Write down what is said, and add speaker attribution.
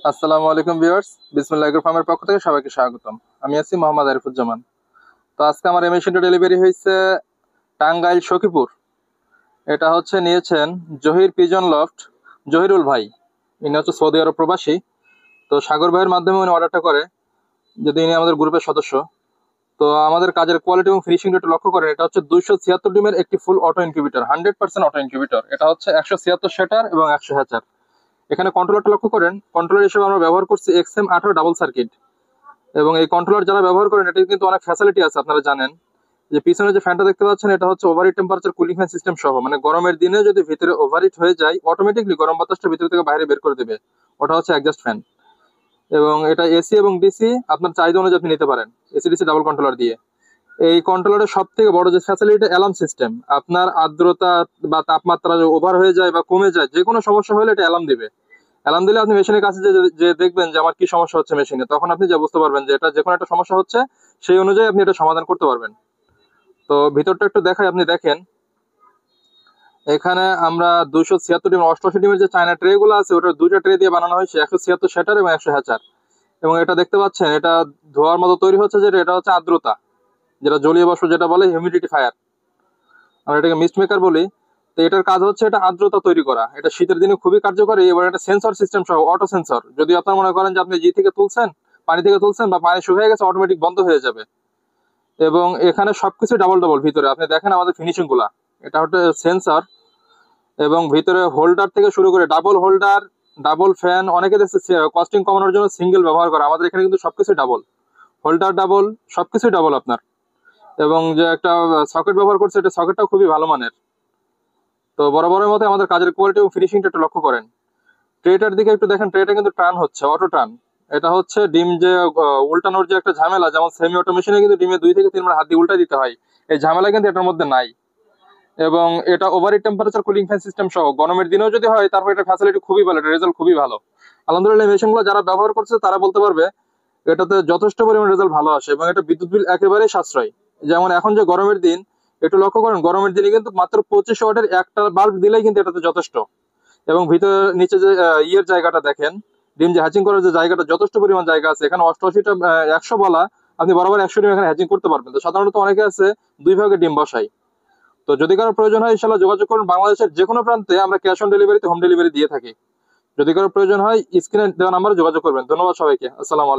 Speaker 1: আসসালামু আলাইকুম ভিউয়ার্স, বিসমিল্লাহ এগ্রো ফার্মের পক্ষ থেকে সবাইকে স্বাগতম। আমি আছি মোহাম্মদ আরিফুজ্জামান। তো আজকে আমার এই মেশিনটা ডেলিভারি হয়েছে টাঙ্গাইল সখীপুর। এটা হচ্ছে নিয়েছেন জহির পিজন লফট, জহিরুল ভাই। ইনি হচ্ছে সৌদি আরব প্রবাসী। তো সাগর ভাইয়ের মাধ্যমে উনি অর্ডারটা করে, যদি ইনি আমাদের গ্রুপের সদস্য। তো আমাদের কাজের কোয়ালিটি এবং ফিনিশিং একটু লক্ষ্য করেন। এটা হচ্ছে 276 ডিমের একটি ফুল অটো ইনকিউবেটর, 100% অটো ইনকিউবেটর। এটা হচ্ছে 176 সেটার এবং 100 হ্যাচার। এখানে কন্ট্রোলারটা লক্ষ্য করেন, কন্ট্রোলার হিসেবে আমরা ব্যবহার করছি XM18 ডাবল সার্কিট। এবং এই কন্ট্রোলার যারা ব্যবহার করেন, এটা কিন্তু অনেক ফ্যাসিলিটি আছে। আপনারা জানেন যে পিছনে যে ফ্যানটা দেখতে পাচ্ছেন, এটা হচ্ছে overheat temperature cooling fan system সহ। মানে গরমের দিনে যদি ভিতরে ওভারহিট হয়ে যায়, অটোমেটিকলি গরম বাতাসটা ভিতর থেকে বাইরে বের করে দেবে। ওটা হচ্ছে অ্যাডজাস্ট ফ্যান। এবং এটা এসি এবং ডিসি আপনার চাহিদা অনুযায়ী আপনি নিতে পারেন, এসি ডিসি ডাবল কন্ট্রোলার দিয়ে। এই কন্ট্রোলারের সব থেকে বড় যে ফ্যাসিলিটি, অ্যালার্ম সিস্টেম। আপনার আর্দ্রতা বা তাপমাত্রা ওভার হয়ে যায় বা কমে যায়, যে কোনো সমস্যা হলে এটা অ্যালার্ম দিবে। অ্যালার্ম দিলে আপনি মেশিনের কাছে যে দেখবেন যে আমার কি সমস্যা হচ্ছে মেশিনে, তখন আপনি যা বুঝতে পারবেন যে এটা যে কোনো একটা সমস্যা হচ্ছে, সেই অনুযায়ী আপনি এটা সমাধান করতে পারবেন। তো ভিতরটা একটু দেখাই, আপনি দেখেন। এখানে আমরা 276 ডিম 88 ডিমের যে চায়না ট্রে গুলো আছে, ওটার দুইটা ট্রে দিয়ে বানানো হয়েছে, 176 সেটার এবং 100 হ্যাচার। এবং এটা দেখতে পাচ্ছেন, এটা ধোয়ার মতো তৈরি হচ্ছে, যেটা এটা হচ্ছে আর্দ্রতা, যেটা জলীয় বাষ্প যেটা বলে হিউমিডিটি ফায়ার, আমরা এটাকে মিস্ট মেকার বলি। তো এটার কাজ হচ্ছে এটা আর্দ্রতা তৈরি করা। এটা শীতের দিনে খুবই কার্যকরী। এবং এটা সেন্সর সিস্টেম সহ, অটো সেন্সর। যদি আপনার মনে করেন যে আপনি জি থেকে তুলছেন, পানি থেকে তুলছেন বা পানি শুকিয়ে গেছে, অটোমেটিক বন্ধ হয়ে যাবে। এবং এখানে সবকিছু ডাবল ডাবল ভিতরে, আপনি দেখেন আমাদের ফিনিশিং গুলা। এটা হচ্ছে সেন্সর। এবং ভিতরে হোল্ডার থেকে শুরু করে ডাবল হোল্ডার, ডাবল ফ্যান। অনেকে দেখছে কস্টিং কমানোর জন্য সিঙ্গেল ব্যবহার করে, আমাদের এখানে কিন্তু সবকিছু ডাবল। হোল্ডার ডাবল, সবকিছু ডাবল আপনার। এবং যে একটা সকেট ব্যবহার করছে, এটা সকেটটাও খুবই ভালো মানের। তো বরাবরের মতো আমাদের কাজের কোয়ালিটি এবং ফিনিশিংটা একটু লক্ষ্য করেন। ট্রেটার দিকে একটু দেখেন, ট্রেটা কিন্তু টার্ন হচ্ছে, অটো টার্ন। এটা হচ্ছে ডিম যে উল্টানোর যে একটা ঝামেলা, যেমন সেমি অটো মেশিনে কিন্তু ডিমে 2 থেকে 3 বার হাত দিয়ে উল্টা দিতে হয়, এই ঝামেলা কিন্তু এটার মধ্যে নাই। এবং এটা overheat temperature cooling fan system সহ, গরমের দিনেও যদি হয়, তারপর এটা ফ্যাসিলিটি খুবই ভালো, এটা রেজাল্ট খুবই ভালো। আলহামদুলিল্লাহ, মেশিনগুলো যারা ব্যবহার করছে তারা বলতে পারবে এটাতে যথেষ্ট পরিমাণ রেজাল্ট ভালো আসে। এবং এটা বিদ্যুৎ বিল একেবারেই সাশ্রয়। যেমন এখন যে গরমের দিন, একটু লক্ষ্য করেন, গরমের দিনে কিন্তু মাত্র 25 ওয়াটের একটা বাল্ব দিলেই কিন্তু এটাতে যথেষ্ট। এবং ভিতরে নিচে যে ইয়ের জায়গাটা দেখেন, ডিম যে হ্যাচিং করার যে জায়গাটা, যথেষ্ট পরিমাণ জায়গা আছে। এখানে 88টা 100 বলা, আপনি বরাবর 100 ডিম এখানে হ্যাচিং করতে পারবেন। তো সাধারণত অনেকে আছে 2 ভাগে ডিম বসাই। তো যদি কারো প্রয়োজন হয়, ইনশাল্লাহ যোগাযোগ করুন। বাংলাদেশের যে কোনো প্রান্তে আমরা ক্যাশ অন ডেলিভারিতে হোম ডেলিভারি দিয়ে থাকি। যদি কারো প্রয়োজন হয়, স্ক্রিনে দেওয়া নাম্বারে যোগাযোগ করবেন। ধন্যবাদ সবাইকে। আসসালামু আলাইকুম।